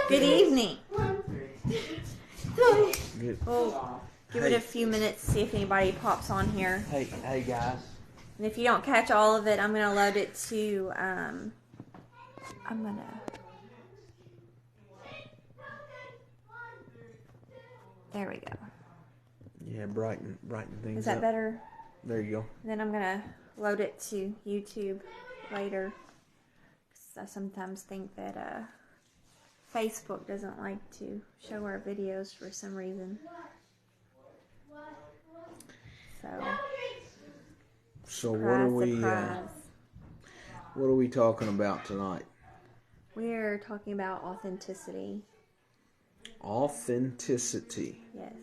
Good evening. Good. We'll give it a few minutes to see if anybody pops on here. Hey guys. And if you don't catch all of it, I'm going to load it to, there we go. Yeah, brighten things up. Is that better? There you go. Then I'm going to load it to YouTube later. 'Cause I sometimes think that Facebook doesn't like to show our videos for some reason. So Surprise. what are we talking about tonight? We're talking about authenticity. Authenticity. Yes.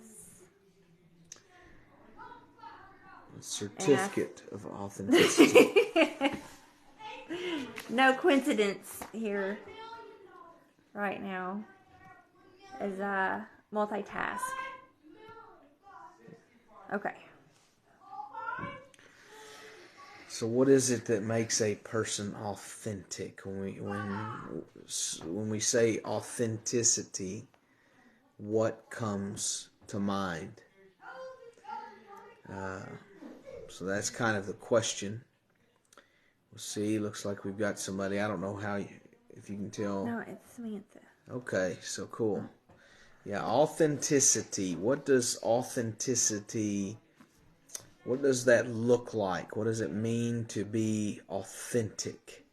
A certificate of authenticity. No coincidence here right now as multitask. Okay. So what is it that makes a person authentic? When we say authenticity, what comes to mind? So that's kind of the question. We'll see. Looks like we've got somebody. I don't know if you can tell. No, it's Samantha. Okay, so cool. Yeah, authenticity. What does that look like? What does it mean to be authentic?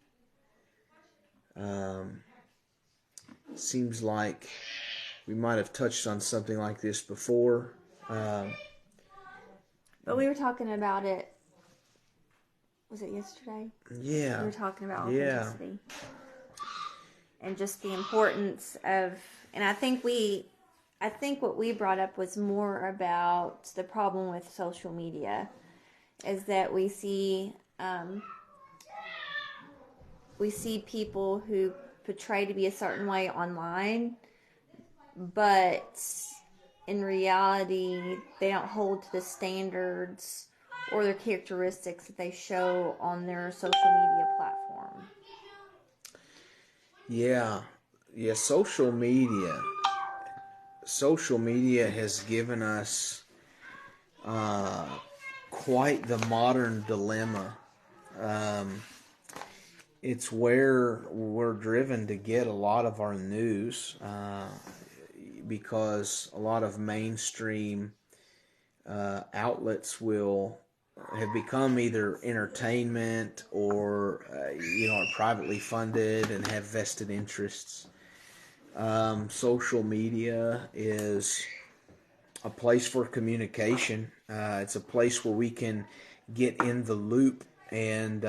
Seems like we might have touched on something like this before. But we were talking about it. Was it yesterday? Yeah. We were talking about authenticity. Yeah. And just the importance of, and I think what we brought up was more about the problem with social media, is that we see people who portray to be a certain way online, but in reality, they don't hold to the standards or the characteristics that they show on their social media platform. Yeah, social media has given us quite the modern dilemma. It's where we're driven to get a lot of our news because a lot of mainstream outlets have become either entertainment or are privately funded and have vested interests. Social media is a place for communication. It's a place where we can get in the loop, and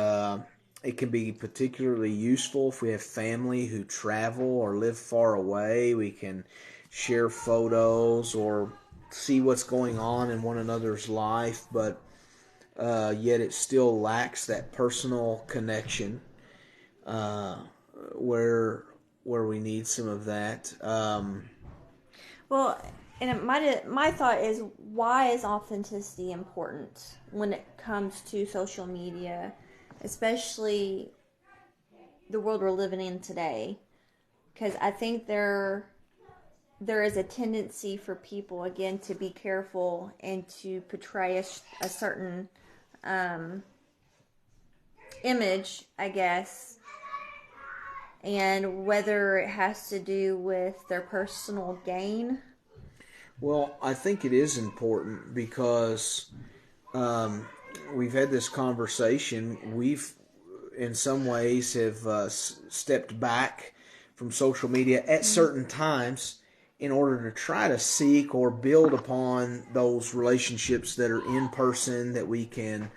it can be particularly useful if we have family who travel or live far away. We can share photos or see what's going on in one another's life, but yet it still lacks that personal connection where we need some of that. Well, and my thought is, why is authenticity important when it comes to social media, especially the world we're living in today? Because I think there is a tendency for people, again, to be careful and to portray a certain image, I guess, and whether it has to do with their personal gain. Well, I think it is important because we've had this conversation. We've, in some ways, have stepped back from social media at certain times in order to try to seek or build upon those relationships that are in person, that we can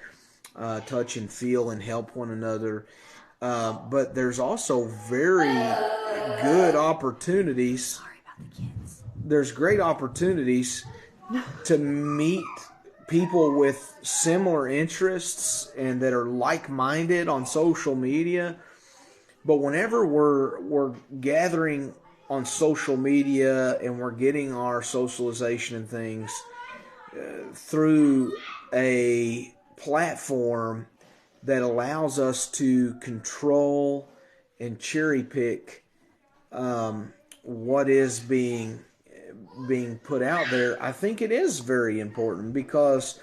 touch and feel and help one another. But there's also very good opportunities. Sorry about the kids. There's great opportunities to meet people with similar interests and that are like-minded on social media. But whenever we're gathering on social media and we're getting our socialization and things through a platform that allows us to control and cherry pick what is being put out there, I think it is very important because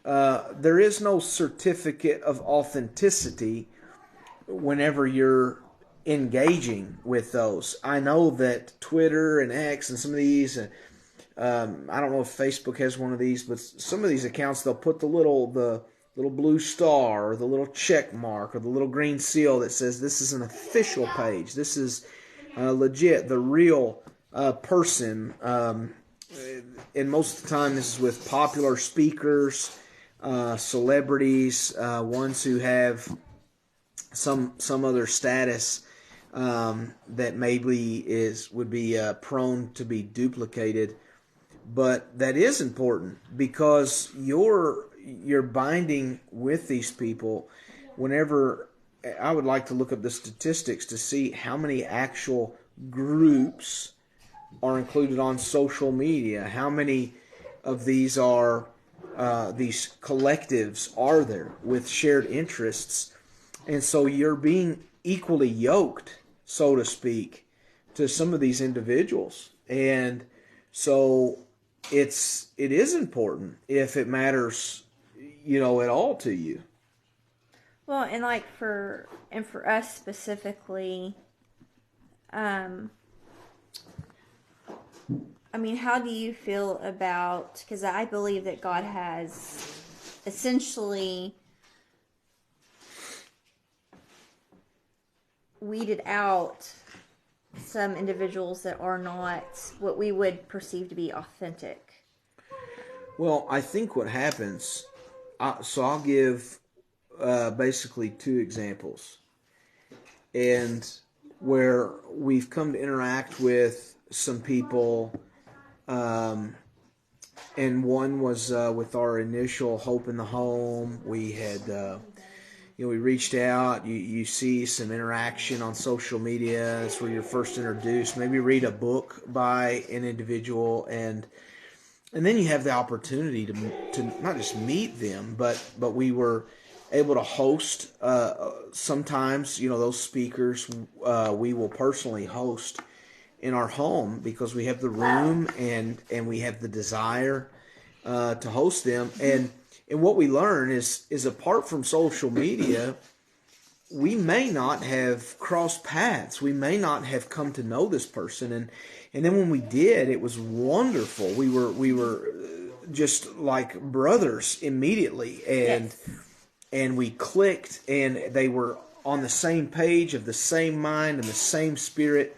there is no certificate of authenticity whenever you're engaging with those. I know that Twitter and X and some of these, I don't know if Facebook has one of these, but some of these accounts, they'll put the little blue star or the little check mark or the little green seal that says this is an official page. This is legit, the real person. And most of the time, this is with popular speakers, celebrities, ones who have some other status that maybe would be prone to be duplicated. But that is important because you're binding with these people. Whenever I would like to look up the statistics to see how many actual groups are included on social media, how many of these are these collectives are there with shared interests, and so you're being equally yoked, so to speak, to some of these individuals, and so it is important if it matters, at all to you. Well, and like for us specifically, I mean, how do you feel about, because I believe that God has essentially weeded out some individuals that are not what we would perceive to be authentic? Well, I think what happens, so I'll give basically two examples, and where we've come to interact with some people, and one was with our initial Hope in the Home. We had, we reached out. You see some interaction on social media. That's where you're first introduced. Maybe read a book by an individual, and then you have the opportunity to not just meet them, but we were able to host. Sometimes, those speakers we will personally host in our home because we have the room and we have the desire to host them. And what we learn is apart from social media, we may not have crossed paths. We may not have come to know this person. And then when we did, it was wonderful. We were just like brothers immediately. And we clicked, and they were on the same page, of the same mind and the same spirit.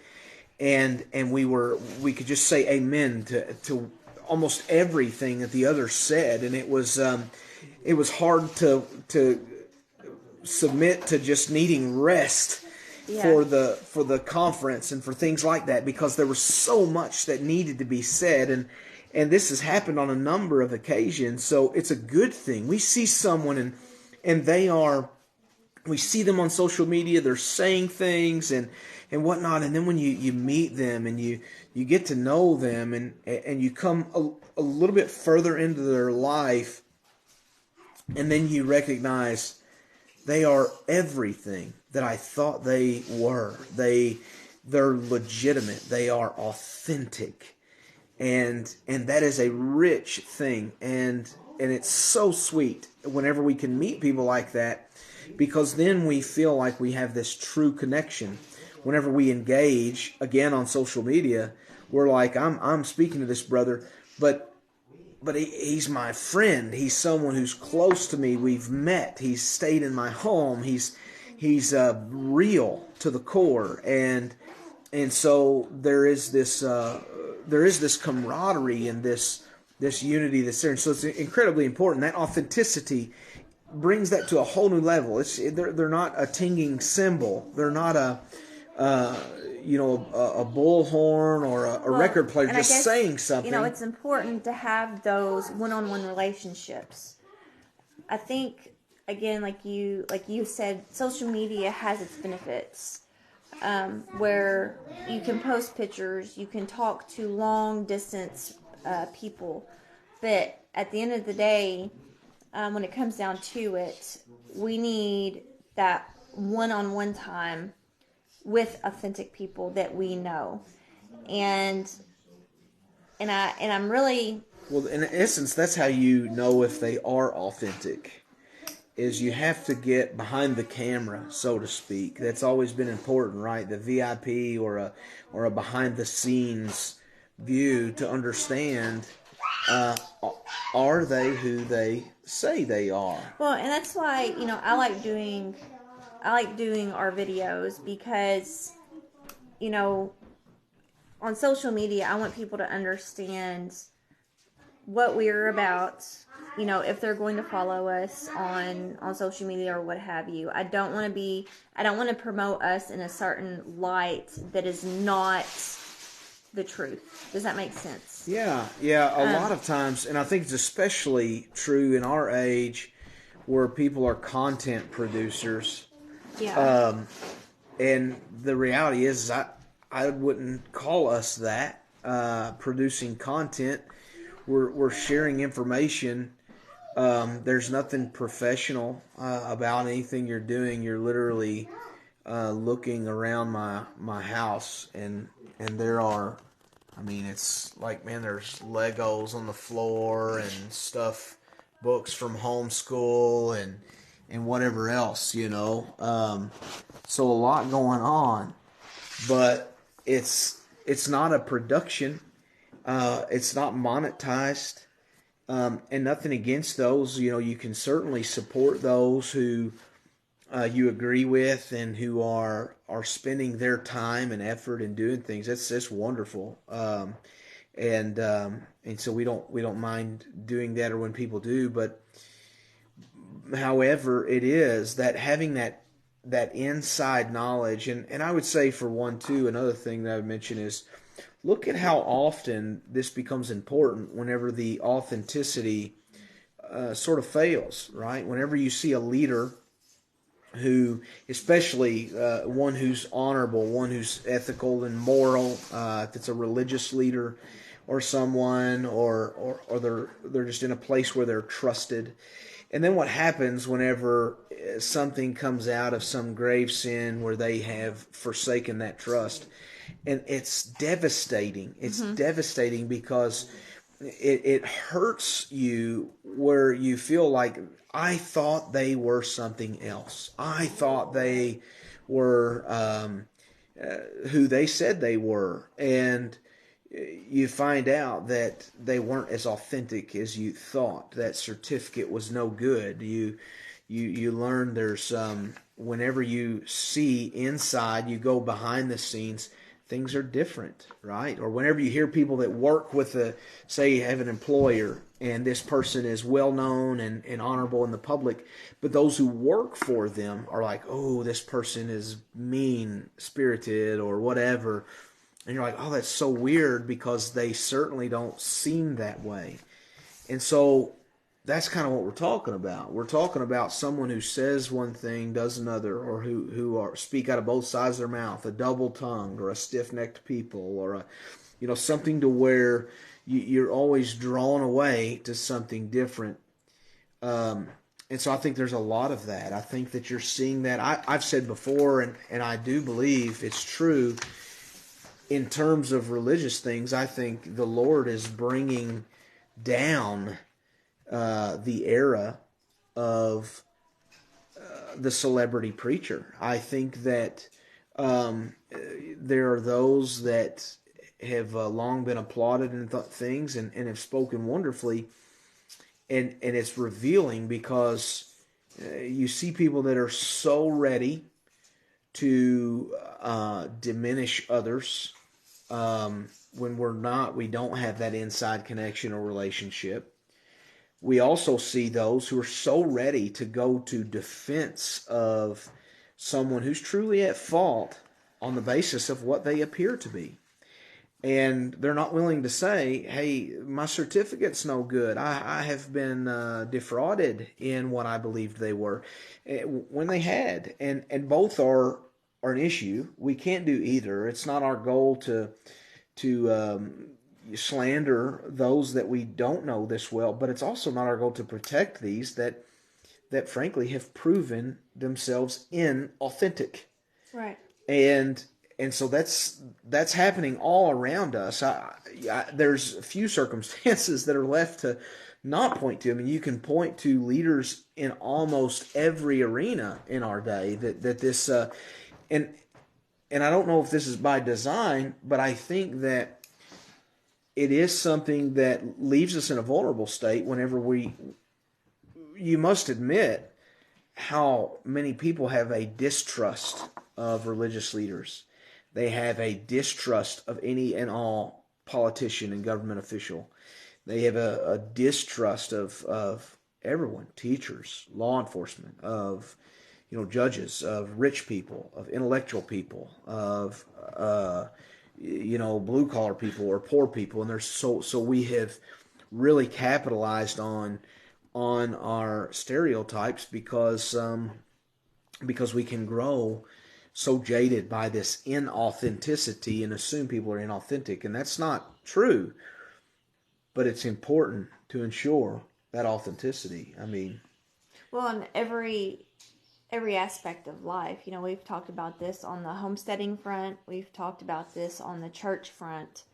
And we could just say amen to almost everything that the other said, and it was hard to submit to just needing rest for the conference and for things like that, because there was so much that needed to be said, and this has happened on a number of occasions. So it's a good thing. We see someone and we see them on social media, they're saying things and whatnot, and then when you meet them and you get to know them and you come a little bit further into their life, and then you recognize they are everything that I thought they were. They're legitimate. They are authentic, and that is a rich thing, and it's so sweet whenever we can meet people like that, because then we feel like we have this true connection. Whenever we engage again on social media, we're like, I'm speaking to this brother, but he's my friend. He's someone who's close to me. We've met. He's stayed in my home. He's real to the core, and so there is this camaraderie and this unity that's there. And so it's incredibly important. That authenticity brings that to a whole new level. They're not a tinging cymbal. They're not a bullhorn or a record player just guess, saying something. It's important to have those one-on-one relationships. I think, again, like you said, social media has its benefits, where you can post pictures, you can talk to long-distance people, but at the end of the day, when it comes down to it, we need that one-on-one time with authentic people that we know. And I'm really, Well, in essence, that's how you know if they are authentic. Is you have to get behind the camera, so to speak. That's always been important, right? The VIP or a behind the scenes view to understand, uh, are they who they say they are? well, and that's why, I like doing our videos because, you know, on social media, I want people to understand what we're about. You know, if they're going to follow us on social media or what have you. I don't want to promote us in a certain light that is not the truth. Does that make sense? Yeah. A lot of times, and I think it's especially true in our age, where people are content producers. Yeah. And the reality is, I wouldn't call us that. Producing content, we're sharing information. There's nothing professional about anything you're doing. You're literally looking around my house, and there are, I mean, it's like, man, there's Legos on the floor and stuff, books from homeschool and whatever else, so a lot going on, but it's not a production. It's not monetized. And nothing against those. You can certainly support those who you agree with and who are spending their time and effort in doing things. That's wonderful. And so we don't mind doing that, or when people do. But however, it is that having that inside knowledge, and I would say, for one too, another thing that I would mention is, look at how often this becomes important whenever the authenticity sort of fails, right? Whenever you see a leader who, especially one who's honorable, one who's ethical and moral, if it's a religious leader or someone, or they're just in a place where they're trusted. And then what happens whenever something comes out of some grave sin where they have forsaken that trust? And it's devastating. It's devastating because it hurts you, where you feel like, I thought they were something else. I thought they were who they said they were. And you find out that they weren't as authentic as you thought. That certificate was no good. You learn there's whenever you see inside, you go behind the scenes, things are different, right? Or whenever you hear people that work with say you have an employer, and this person is well known and honorable in the public, but those who work for them are like, oh, this person is mean spirited or whatever. And you're like, oh, that's so weird, because they certainly don't seem that way. And so that's kind of what we're talking about. We're talking about someone who says one thing, does another, or who speak out of both sides of their mouth, a double-tongued or a stiff-necked people, or something to where you're always drawn away to something different. And so I think there's a lot of that. I think that you're seeing that. I've said before, and I do believe it's true, in terms of religious things, I think the Lord is bringing down the era of the celebrity preacher. I think that there are those that have long been applauded and things and have spoken wonderfully, and it's revealing, because you see people that are so ready to diminish others when we don't have that inside connection or relationship. We also see those who are so ready to go to defense of someone who's truly at fault on the basis of what they appear to be. And they're not willing to say, hey, my certificate's no good. I have been defrauded in what I believed they were, when they had. And both are an issue. We can't do either. It's not our goal to slander those that we don't know this well, but it's also not our goal to protect these that frankly have proven themselves inauthentic. Right. and so that's happening all around us. There's a few circumstances that are left to not point to. I mean, you can point to leaders in almost every arena in our day that this and I don't know if this is by design, but I think that it is something that leaves us in a vulnerable state whenever you must admit how many people have a distrust of religious leaders. They have a distrust of any and all politician and government official. They have a distrust of everyone, teachers, law enforcement, of judges, of rich people, of intellectual people, of blue collar people or poor people, and there's so we have really capitalized on our stereotypes because we can grow so jaded by this inauthenticity and assume people are inauthentic, and that's not true. But it's important to ensure that authenticity. I mean, well, in every aspect of life, we've talked about this on the homesteading front. We've talked about this on the church front,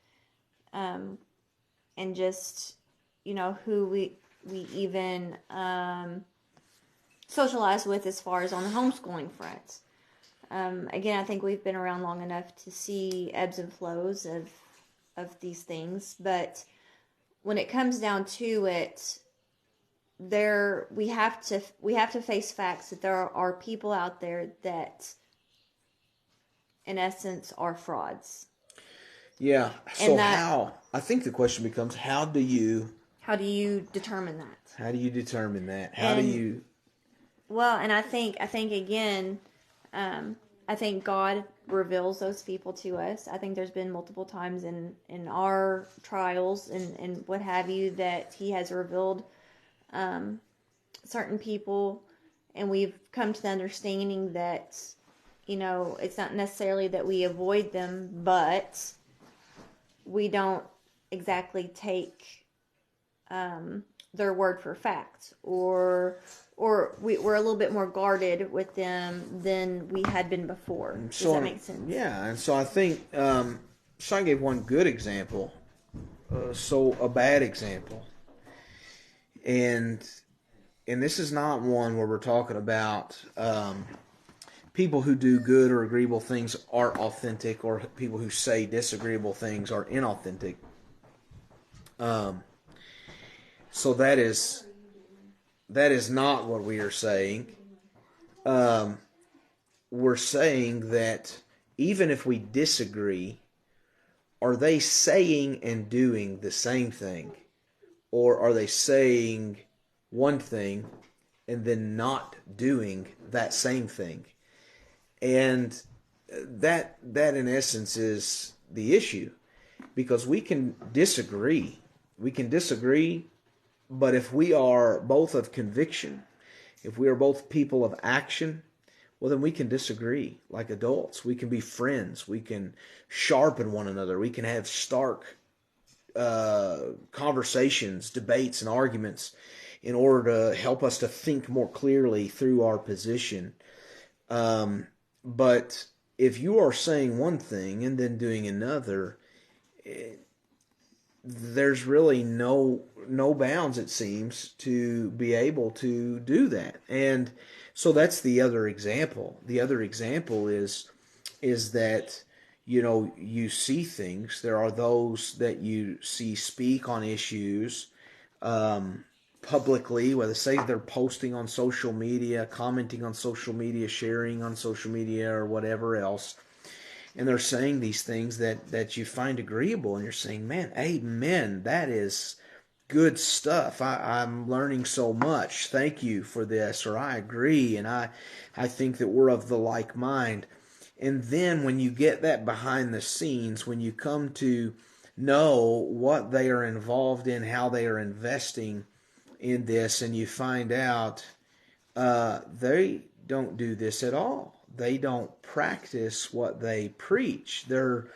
and just who we even socialize with as far as on the homeschooling front. Again, I think we've been around long enough to see ebbs and flows of these things, but when it comes down to it, we have to face facts that there are people out there that, in essence, are frauds. Yeah. So I think the question becomes, how do you determine that? How do you determine that? Well, and I think again, I think God reveals those people to us. I think there's been multiple times in our trials and what have you that He has revealed certain people, and we've come to the understanding that it's not necessarily that we avoid them, but we don't exactly take their word for fact, or we're a little bit more guarded with them than we had been before. Does that make sense? Yeah, and so I think Sean gave one good example, so a bad example, and this is not one where we're talking about people who do good or agreeable things are authentic, or people who say disagreeable things are inauthentic. So that is not what we are saying. We're saying that even if we disagree, are they saying and doing the same thing? Or are they saying one thing and then not doing that same thing? And that in essence is the issue, because we can disagree. But if we are both of conviction, if we are both people of action, well, then we can disagree like adults. We can be friends. We can sharpen one another. We can have stark conversations, debates, and arguments in order to help us to think more clearly through our position. But if you are saying one thing and then doing another, there's really no bounds, it seems, to be able to do that. And so that's the other example. The other example is that you see things. There are those that you see speak on issues publicly, whether say they're posting on social media, commenting on social media, sharing on social media, or whatever else. And they're saying these things that you find agreeable, and you're saying, man, amen, that is good stuff. I'm learning so much. Thank you for this. Or I agree, and I think that we're of the like mind. And then when you get that behind the scenes, when you come to know what they are involved in, how they are investing in this, and you find out they don't do this at all. They don't practice what they preach. They're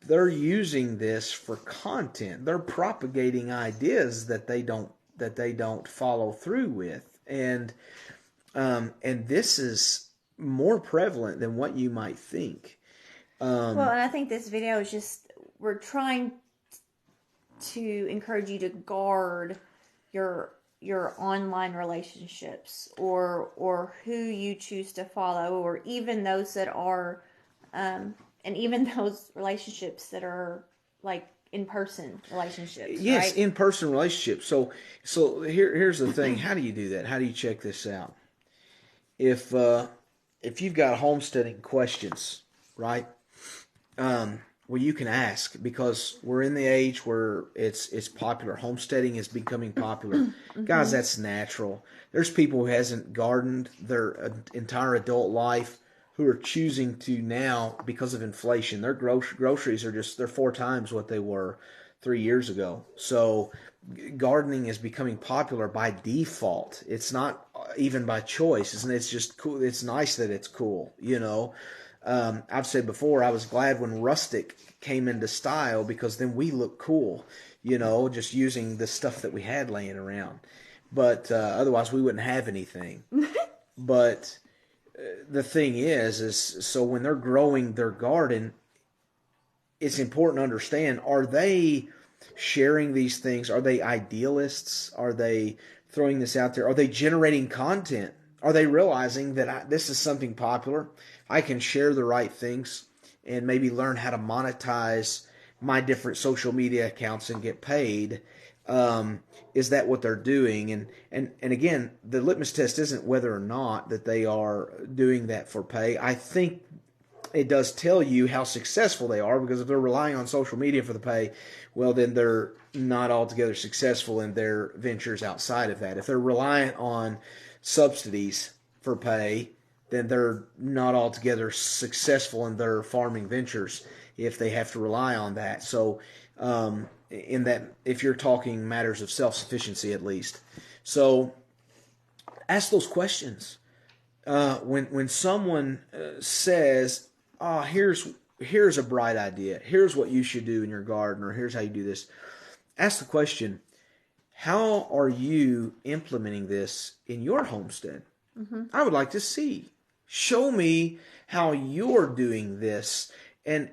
using this for content. They're propagating ideas that they don't follow through with, and this is more prevalent than what you might think. Well, and I think this video is just, we're trying to encourage you to guard your online relationships, or who you choose to follow, or even those that are and even those relationships that are like in-person relationships. Yes, right? in-person relationships. So here's the thing. How do you do that? How do you check this out? If you've got homesteading questions, right? Well, you can ask, because we're in the age where it's popular. Homesteading is becoming popular. Guys, that's natural. There's people who hasn't gardened their entire adult life who are choosing to now because of inflation. Their groceries are they're 4 times what they were 3 years ago. So gardening is becoming popular by default. It's not even by choice. It's just cool. It's nice that it's cool, you know. I've said before, I was glad when rustic came into style, because then we look cool, you know, just using the stuff that we had laying around. But otherwise, we wouldn't have anything. But the thing is so when they're growing their garden, it's important to understand, are they sharing these things? Are they idealists? Are they throwing this out there? Are they generating content? Are they realizing that this is something popular? I can share the right things and maybe learn how to monetize my different social media accounts and get paid. Is that what they're doing? And again, the litmus test isn't whether or not that they are doing that for pay. I think it does tell you how successful they are, because if they're relying on social media for the pay, well, then they're not altogether successful in their ventures outside of that. If they're reliant on subsidies for pay, then they're not altogether successful in their farming ventures if they have to rely on that. So in that, if you're talking matters of self-sufficiency at least. So ask those questions. When someone says, oh, here's a bright idea, here's what you should do in your garden, or here's how you do this, ask the question, how are you implementing this in your homestead? I would like to see. Show me how you're doing this, and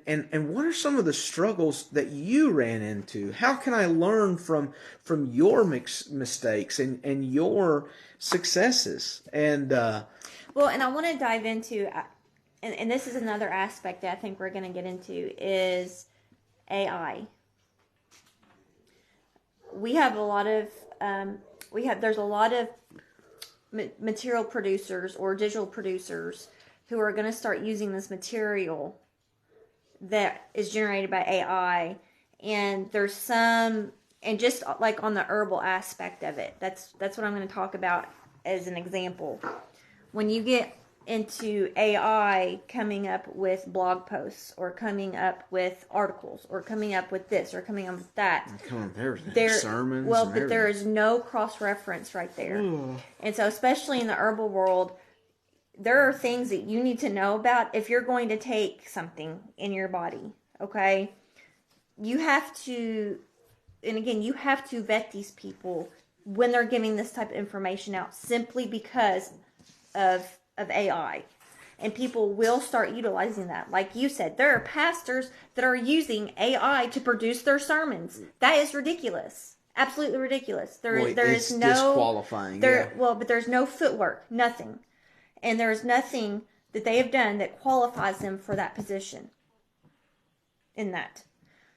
what are some of the struggles that you ran into? How can I learn from your mistakes and your successes? And well, and I want to dive into, and this is another aspect that I think we're going to get into, is AI. We have a lot of there's a lot of material producers or digital producers who are going to start using this material that is generated by AI, and there's some, and just like on the herbal aspect of it, that's what I'm going to talk about as an example. When you get into AI coming up with blog posts, or coming up with articles, or coming up with this, or coming up with that, sermons. Well, but there is no cross-reference right there. And so, especially in the herbal world, there are things that you need to know about if you're going to take something in your body, okay? You have to, and again, you have to vet these people when they're giving this type of information out, simply because of AI. And people will start utilizing that. Like you said, there are pastors that are using AI to produce their sermons. That is ridiculous. Absolutely ridiculous. There is no disqualifying. Well, but there's no footwork, nothing. And there is nothing that they have done that qualifies them for that position in that.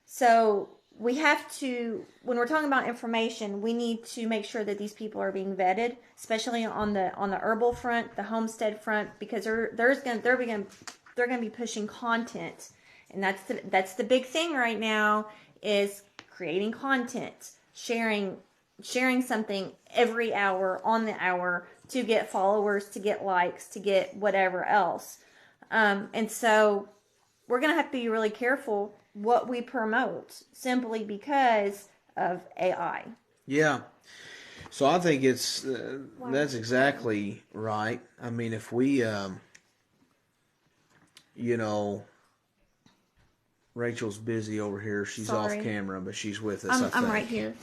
So we have to, when we're talking about information, we need to make sure that these people are being vetted, especially on the herbal front, the homestead front, because they're going to be pushing content, and that's the big thing right now, is creating content, sharing something every hour, on the hour, to get followers, to get likes, to get whatever else. And so we're going to have to be really careful what we promote, simply because of AI. Yeah. So I think it's that's exactly right. I mean, if we, Rachel's busy over here. She's off camera, but she's with us. I'm right here.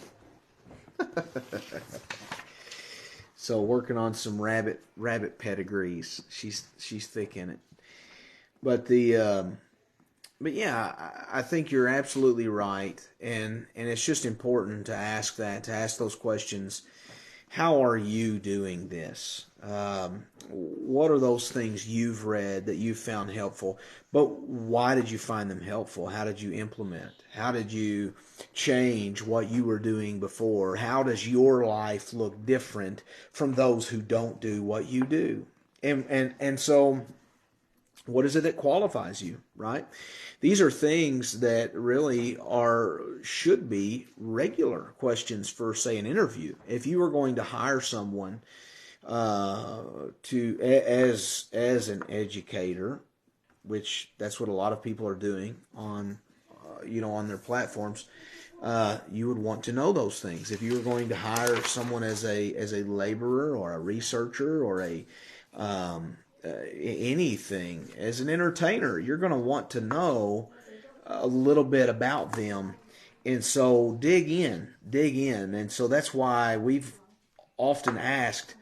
So working on some rabbit pedigrees. She's thick in it. But but yeah, I think you're absolutely right, and it's just important to ask those questions. How are you doing this? What are those things you've read that you found helpful? But why did you find them helpful? How did you implement? How did you change what you were doing before? How does your life look different from those who don't do what you do? And so, what is it that qualifies you, right? These are things that really should be regular questions for, say, an interview. If you were going to hire someone as an educator, which that's what a lot of people are doing on on their platforms, you would want to know those things. If you were going to hire someone as a laborer or a researcher or anything as an entertainer, you're going to want to know a little bit about them, and so dig in, and so that's why we've often asked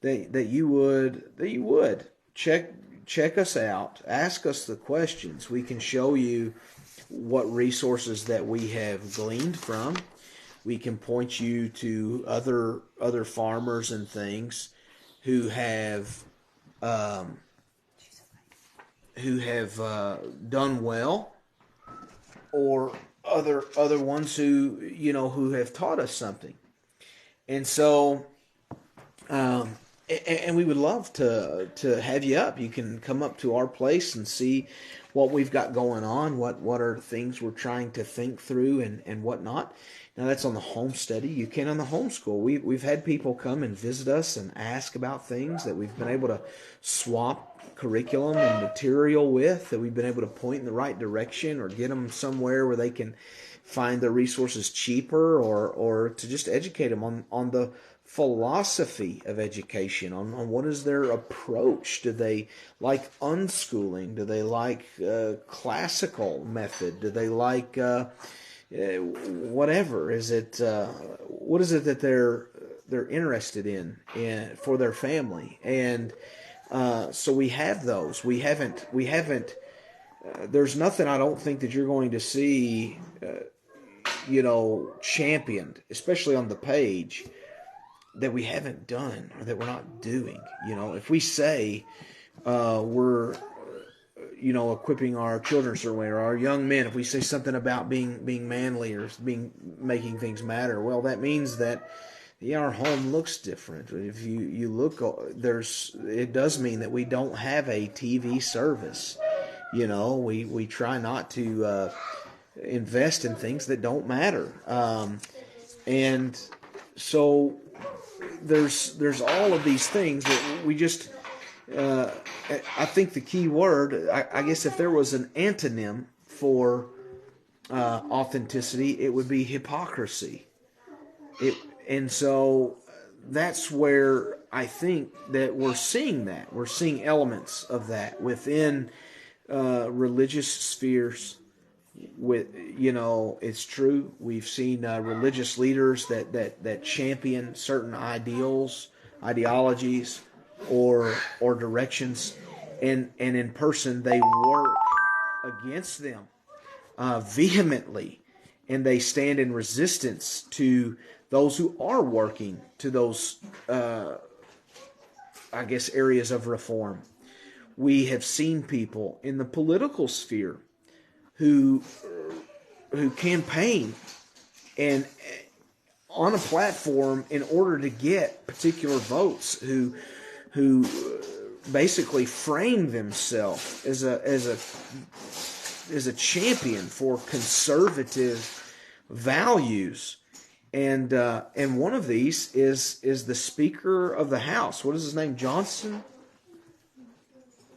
that you would check us out, ask us the questions. We can show you what resources that we have gleaned from. We can point you to other farmers and things who have done well, or other ones who have taught us something. And so and we would love to have you up. You can come up to our place and see what we've got going on, what are things we're trying to think through and whatnot. Now that's on the home study. You can on the homeschool. We've had people come and visit us and ask about things that we've been able to swap curriculum and material with, that we've been able to point in the right direction or get them somewhere where they can find their resources cheaper, or to just educate them on the philosophy of education, on what is their approach. Do they like unschooling? Do they like classical method? Do they like whatever? Is it what is it that they're interested in for their family? And so we have those. We haven't. There's nothing I don't think that you're going to see, championed, especially on the page, that we haven't done or that we're not doing. If we say we're, equipping our children a certain way, or our young men, if we say something about being manly or making things matter, well, that means that our home looks different. If you look, it does mean that we don't have a TV service. We try not to invest in things that don't matter, and so there's all of these things that we just. I think the key word, I guess, if there was an antonym for authenticity, it would be hypocrisy. And so that's where I think that we're seeing that. We're seeing elements of that within religious spheres. It's true. We've seen religious leaders that champion certain ideologies, or directions, and in person they work against them vehemently, and they stand in resistance to those who are working to those areas of reform. We have seen people in the political sphere who campaign and on a platform in order to get particular votes, who basically frame themselves as a champion for conservative values. And one of these is the Speaker of the House. What is his name? Johnson?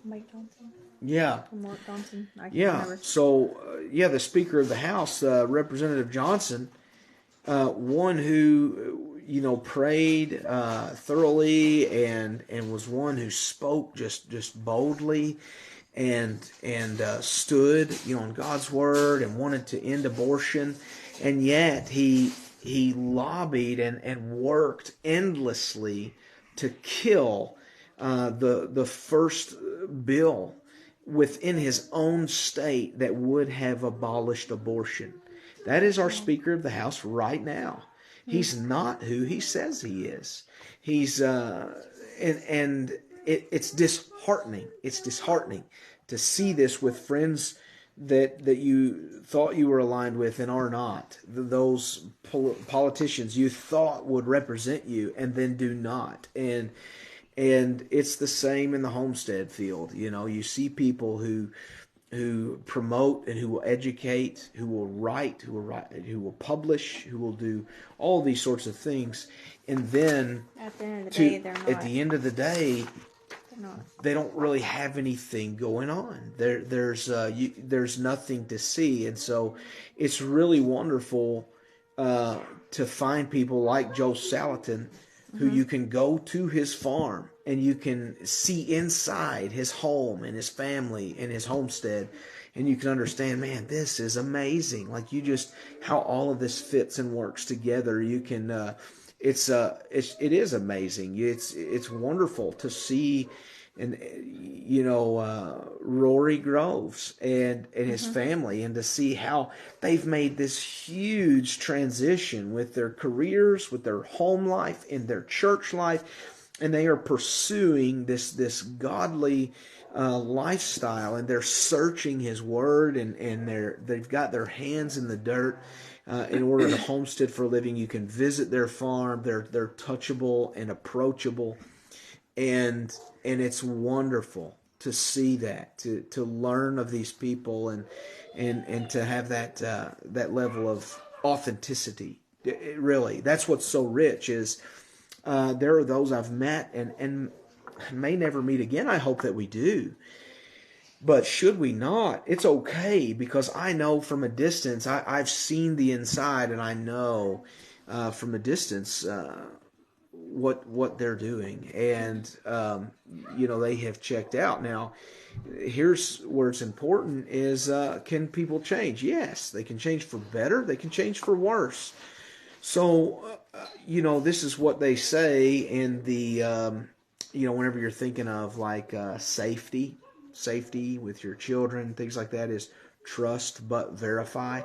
Mike Johnson. Yeah. Mark Johnson. I can't remember. So the Speaker of the House, Representative Johnson, one who prayed thoroughly and was one who spoke just boldly and stood on God's word and wanted to end abortion, and yet he lobbied and worked endlessly to kill the first bill within his own state that would have abolished abortion. That is our Speaker of the House right now. He's not who he says he is. He's it's disheartening. It's disheartening to see this with friends that you thought you were aligned with and are not. Those politicians you thought would represent you and then do not. And it's the same in the homestead field. You know, you see people who promote and who will educate, who will write, who will publish, who will do all these sorts of things, and then at the end of the day, they're not. At the end of the day, they don't really have anything going on. There's nothing to see, and so it's really wonderful to find people like Joe Salatin, who you can go to his farm and you can see inside his home and his family and his homestead, and you can understand, man, this is amazing. Like, you just, how all of this fits and works together. You can, it is amazing. It's wonderful to see, and Rory Groves and his family, and to see how they've made this huge transition with their careers, with their home life, in their church life, and they are pursuing this godly lifestyle, and they're searching His Word, and they've got their hands in the dirt in order to homestead for a living. You can visit their farm; they're touchable and approachable, and it's wonderful to see that, to learn of these people, and to have that level of authenticity. Really, that's what's so rich. Is there are those I've met and may never meet again. I hope that we do. But should we not, it's okay, because I know from a distance, I've seen the inside, and I know from a distance what they're doing, and they have checked out. Now, here's where it's important: is can people change? Yes, they can change for better. They can change for worse. So, this is what they say in the whenever you're thinking of like safety with your children, things like that, is trust but verify.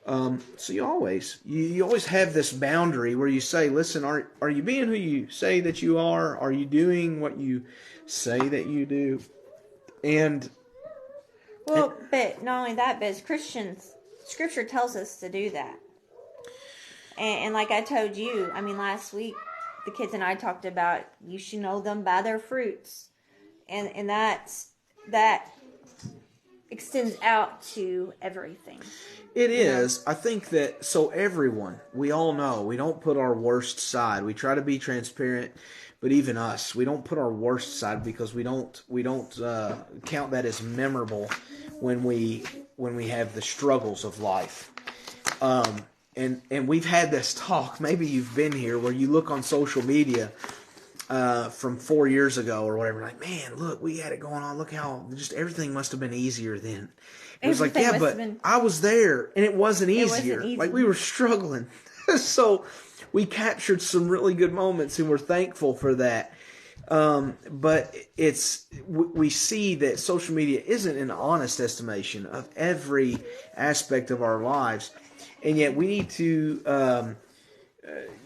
So you always have this boundary where you say, listen, are you being who you say that you are? Are you doing what you say that you do? But not only that, but as Christians, Scripture tells us to do that. And like I told you, I mean, last week, the kids and I talked about, you should know them by their fruits. And that extends out to everything. It is. I think that, so everyone, we all know, we don't put our worst side. We try to be transparent, but even us, we don't put our worst side, because we don't count that as memorable when we have the struggles of life. And we've had this talk, maybe you've been here, where you look on social media from 4 years ago or whatever, like, man, look, we had it going on. Look how just everything must have been easier then. It was like, yeah, but I was there and it wasn't easier. Like, we were struggling. So we captured some really good moments, and we're thankful for that. But we see that social media isn't an honest estimation of every aspect of our lives. And yet we need to,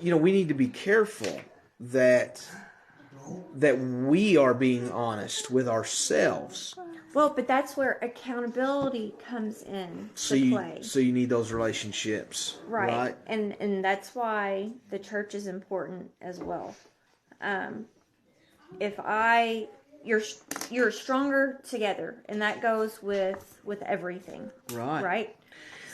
we need to be careful that we are being honest with ourselves. Well, but that's where accountability comes in to play. So you need those relationships, right? And that's why the church is important as well. You're stronger together, and that goes with everything, right?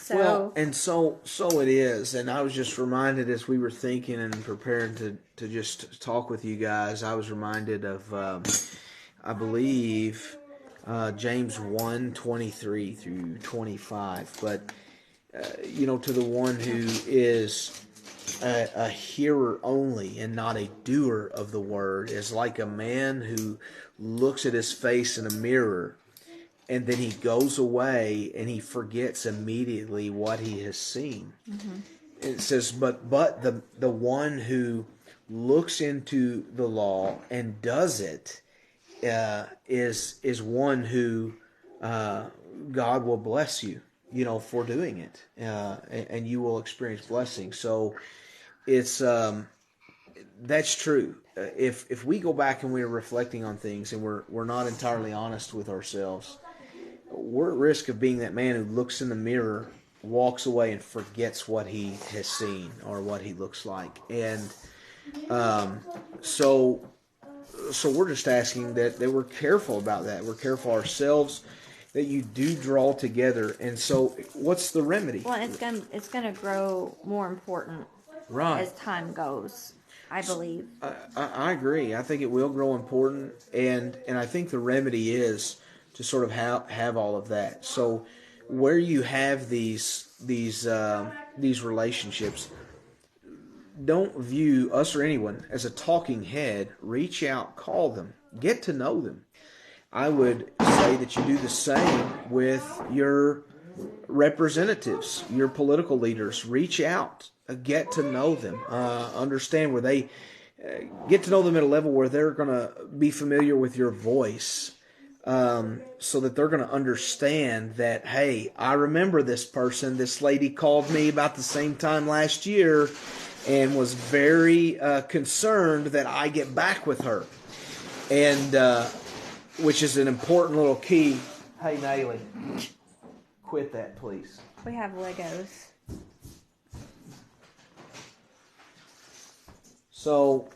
So, so it is. And I was just reminded, as we were thinking and preparing to just talk with you guys, I was reminded of, I believe, James 1:23 through 25. But, to the one who is a hearer only and not a doer of the word is like a man who looks at his face in a mirror, and then he goes away and he forgets immediately what he has seen. Mm-hmm. It says, but the one who looks into the law and does it is one who God will bless you, for doing it, and you will experience blessing. So it's that's true. If we go back and we're reflecting on things and we're not entirely honest with ourselves, we're at risk of being that man who looks in the mirror, walks away, and forgets what he has seen or what he looks like. And so we're just asking that we're careful about that. We're careful ourselves, that you do draw together. And so what's the remedy? Well, it's gonna grow more important as time goes, I believe. I agree. I think it will grow important, and I think the remedy is to sort of have all of that. So where you have these relationships, don't view us or anyone as a talking head. Reach out, call them, get to know them. I would say that you do the same with your representatives, your political leaders. Reach out, get to know them, understand where they get to know them at a level where they're going to be familiar with your voice, so that they're going to understand that, hey, I remember this person. This lady called me about the same time last year and was very concerned that I get back with her, and which is an important little key. Hey, Naily, quit that, please. We have Legos. So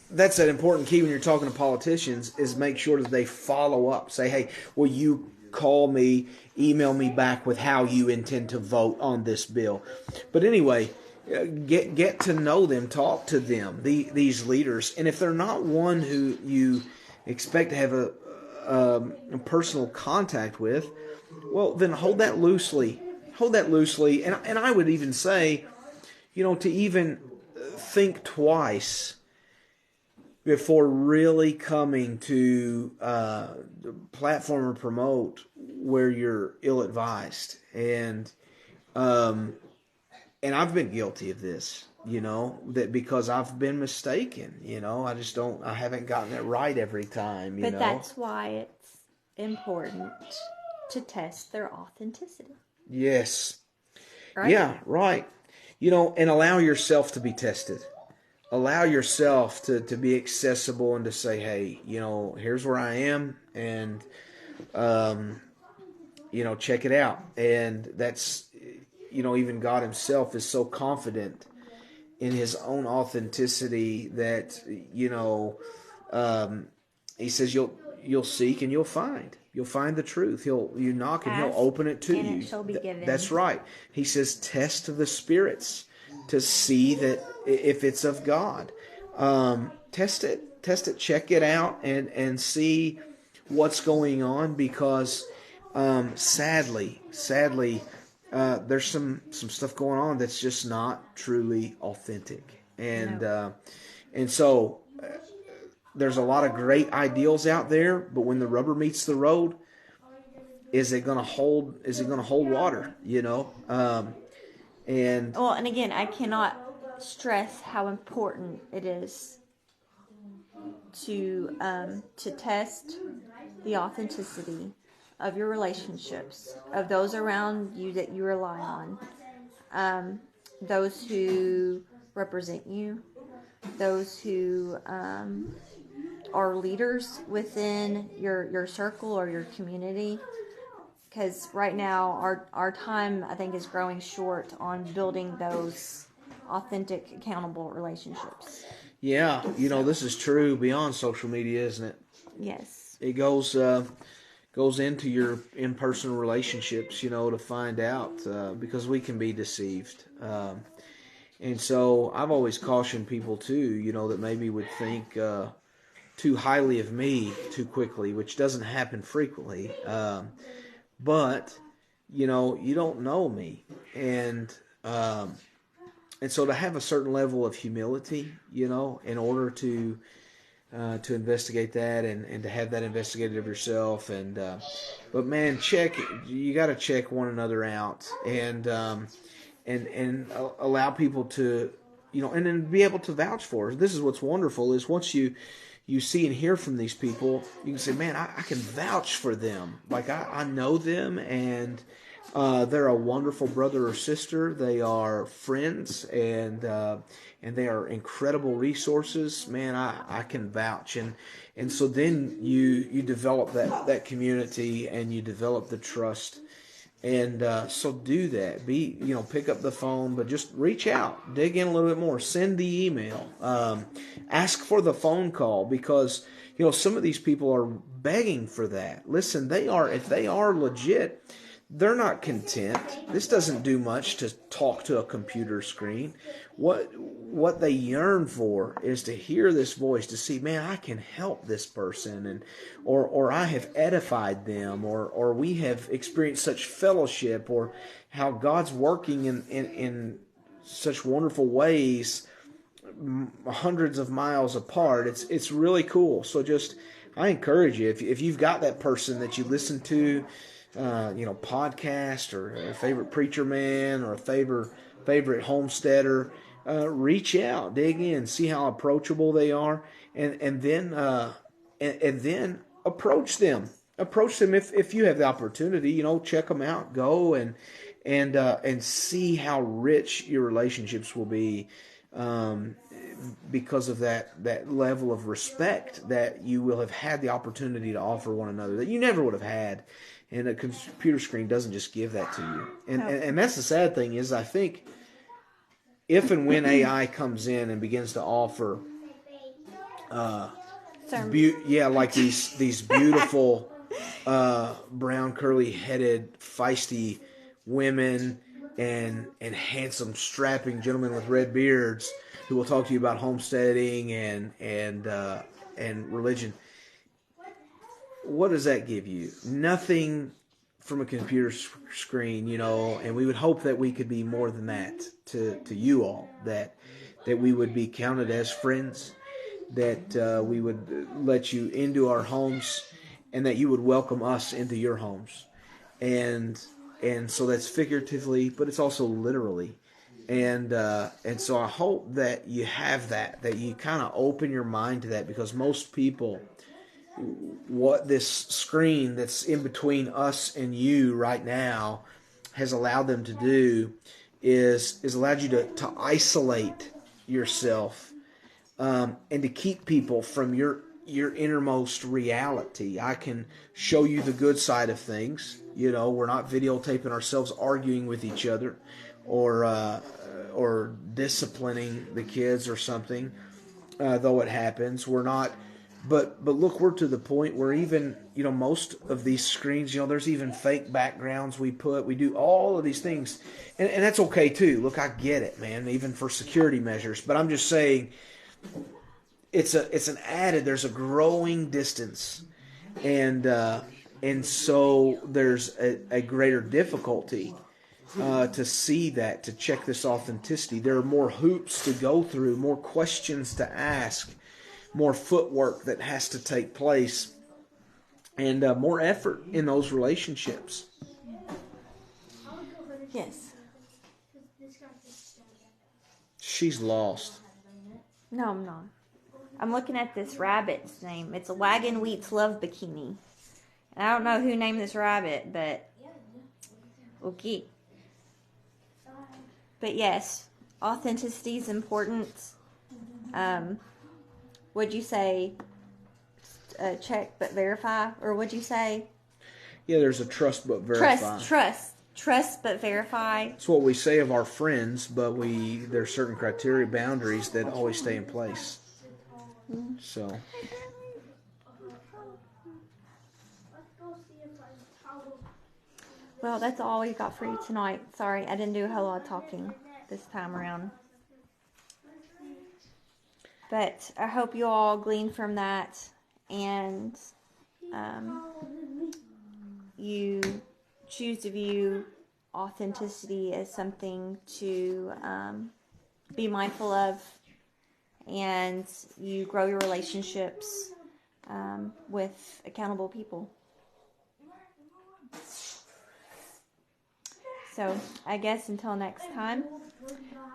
that's an important key when you're talking to politicians, is make sure that they follow up. Say, hey, will you call me, email me back with how you intend to vote on this bill? But anyway, get to know them, talk to them, these leaders. And if they're not one who you expect to have a personal contact with, well, then hold that loosely. And I would even say, to even think twice before really coming to platform or promote where you're ill-advised. And I've been guilty of this, that because I've been mistaken, I haven't gotten it right every time, But that's why it's important to test their authenticity. Yes. Right? Yeah, right. And allow yourself to be tested. Allow yourself to be accessible and to say, hey, here's where I am, and, check it out. And that's, even God himself is so confident in his own authenticity that, he says you'll seek and you'll find. You'll find the truth. You knock and he'll open it to you. And it shall be given. That's right. He says, test the spirits to see that if it's of God. Test it, check it out, and see what's going on, because sadly, there's some stuff going on that's just not truly authentic. And so there's a lot of great ideals out there, but when the rubber meets the road, is it going to hold water, and again, I cannot stress how important it is to test the authenticity of your relationships, of those around you that you rely on, those who represent you, those who are leaders within your circle or your community. Because right now our time, I think, is growing short on building those authentic, accountable relationships. Yeah, this is true beyond social media, isn't it? Yes. It goes into your in-person relationships, to find out, because we can be deceived. And so I've always cautioned people too, that maybe would think too highly of me too quickly, which doesn't happen frequently. But, you don't know me. And so to have a certain level of humility, in order to investigate that and to have that investigated of yourself. And but man, you got to check one another out, and allow people to, and then be able to vouch for. This is what's wonderful is once you see and hear from these people, you can say, man, I can vouch for them. Like I know them, and they're a wonderful brother or sister. They are friends, and they are incredible resources. Man, I can vouch, and so then you develop that community, and you develop the trust. And so do that. Pick up the phone, but just reach out, dig in a little bit more, send the email, ask for the phone call, because some of these people are begging for that. Listen, if they are legit, they're not content. This doesn't do much to talk to a computer screen. What they yearn for is to hear this voice, to see, man, I can help this person, or I have edified them, or we have experienced such fellowship, or how God's working in such wonderful ways, hundreds of miles apart. It's really cool. So I encourage you, if you've got that person that you listen to, podcast, or a favorite preacher man, or a favorite homesteader, reach out, dig in, see how approachable they are, and then approach them. Approach them if you have the opportunity. Check them out, go and see how rich your relationships will be, because of that level of respect that you will have had the opportunity to offer one another that you never would have had. And a computer screen doesn't just give that to you. And that's the sad thing is, I think if and when AI comes in and begins to offer, like these beautiful, brown, curly-headed, feisty women and handsome, strapping gentlemen with red beards who will talk to you about homesteading and religion. What does that give you? Nothing from a computer screen, and we would hope that we could be more than that to you all, that we would be counted as friends, that we would let you into our homes, and that you would welcome us into your homes. And so that's figuratively, but it's also literally. And so I hope that you have that you kind of open your mind to that, because most people, what this screen that's in between us and you right now has allowed them to do is allowed you to isolate yourself, and to keep people from your innermost reality. I can show you the good side of things. We're not videotaping ourselves arguing with each other, or disciplining the kids or something, though it happens. We're not. But look, we're to the point where even, most of these screens, there's even fake backgrounds we do all of these things. And that's okay too. Look, I get it, man, even for security measures. But I'm just saying it's an added, there's a growing distance. And so there's a greater difficulty to see that, to check this authenticity. There are more hoops to go through, more questions to ask, more footwork that has to take place, and more effort in those relationships. Yes. She's lost. No, I'm not. I'm looking at this rabbit's name. It's a Wagon Wheats Love Bikini. And I don't know who named this rabbit, but okay. But yes, authenticity is important. Would you say check but verify? Or would you say? Yeah, there's a trust but verify. Trust but verify. It's what we say of our friends, but there's certain criteria, boundaries that always stay in place. Mm-hmm. So. Well, that's all we've got for you tonight. Sorry, I didn't do a whole lot of talking this time around. But I hope you all glean from that, and you choose to view authenticity as something to be mindful of, and you grow your relationships with accountable people. So I guess until next time,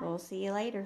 we'll see you later.